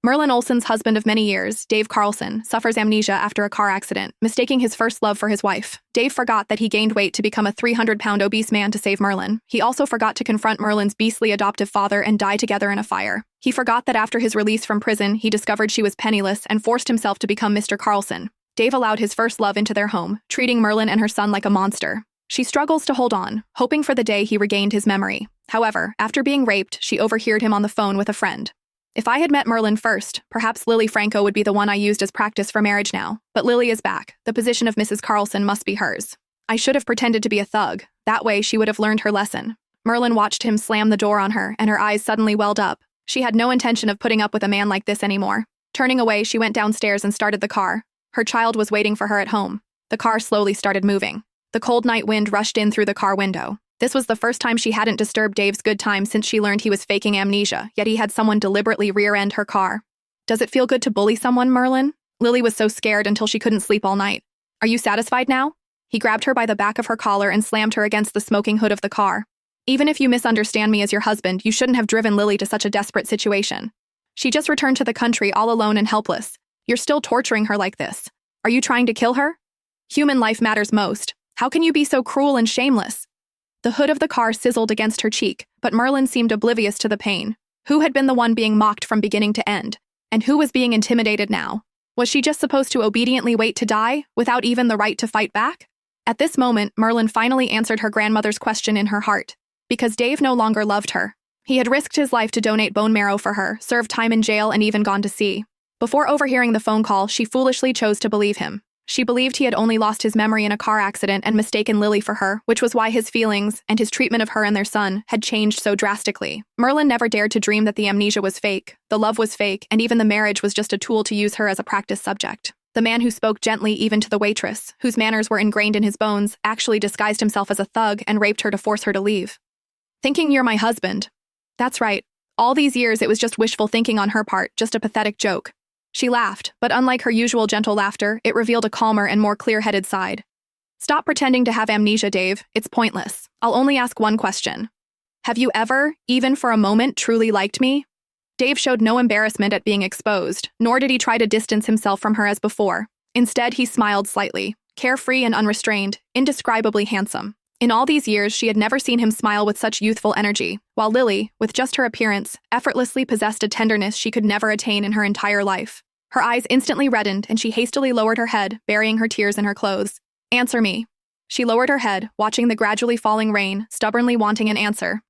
Merlin Olsen's husband of many years, Dave Carlson, suffers amnesia after a car accident, mistaking his first love for his wife. Dave forgot that he gained weight to become a 300-pound obese man to save Merlin. He also forgot to confront Merlin's beastly adoptive father and die together in a fire. He forgot that after his release from prison, he discovered she was penniless and forced himself to become Mr. Carlson. Dave allowed his first love into their home, treating Merlin and her son like a monster. She struggles to hold on, hoping for the day he regained his memory. However, after being raped, she overheard him on the phone with a friend. If I had met Merlin first, perhaps Lily Franco would be the one I used as practice for marriage now. But Lily is back. The position of Mrs. Carlson must be hers. I should have pretended to be a thug. That way she would have learned her lesson. Merlin watched him slam the door on her, and her eyes suddenly welled up. She had no intention of putting up with a man like this anymore. Turning away, she went downstairs and started the car. Her child was waiting for her at home. The car slowly started moving. The cold night wind rushed in through the car window. This was the first time she hadn't disturbed Dave's good time since she learned he was faking amnesia, yet he had someone deliberately rear-end her car. Does it feel good to bully someone, Merlin? Lily was so scared until she couldn't sleep all night. Are you satisfied now? He grabbed her by the back of her collar and slammed her against the smoking hood of the car. Even if you misunderstand me as your husband, you shouldn't have driven Lily to such a desperate situation. She just returned to the country all alone and helpless. You're still torturing her like this. Are you trying to kill her? Human life matters most. How can you be so cruel and shameless? The hood of the car sizzled against her cheek, but Merlin seemed oblivious to the pain. Who had been the one being mocked from beginning to end? And who was being intimidated now? Was she just supposed to obediently wait to die, without even the right to fight back? At this moment, Merlin finally answered her grandmother's question in her heart. Because Dave no longer loved her. He had risked his life to donate bone marrow for her, served time in jail, and even gone to sea. Before overhearing the phone call, she foolishly chose to believe him. She believed he had only lost his memory in a car accident and mistaken Lily for her, which was why his feelings, and his treatment of her and their son, had changed so drastically. Merlin never dared to dream that the amnesia was fake, the love was fake, and even the marriage was just a tool to use her as a practice subject. The man who spoke gently even to the waitress, whose manners were ingrained in his bones, actually disguised himself as a thug and raped her to force her to leave. Thinking you're my husband. That's right. All these years it was just wishful thinking on her part, just a pathetic joke. She laughed, but unlike her usual gentle laughter, it revealed a calmer and more clear-headed side. Stop pretending to have amnesia, Dave. It's pointless. I'll only ask one question. Have you ever, even for a moment, truly liked me? Dave showed no embarrassment at being exposed, nor did he try to distance himself from her as before. Instead, he smiled slightly, carefree and unrestrained, indescribably handsome. In all these years, she had never seen him smile with such youthful energy, while Lily, with just her appearance, effortlessly possessed a tenderness she could never attain in her entire life. Her eyes instantly reddened, and she hastily lowered her head, burying her tears in her clothes. Answer me. She lowered her head, watching the gradually falling rain, stubbornly wanting an answer.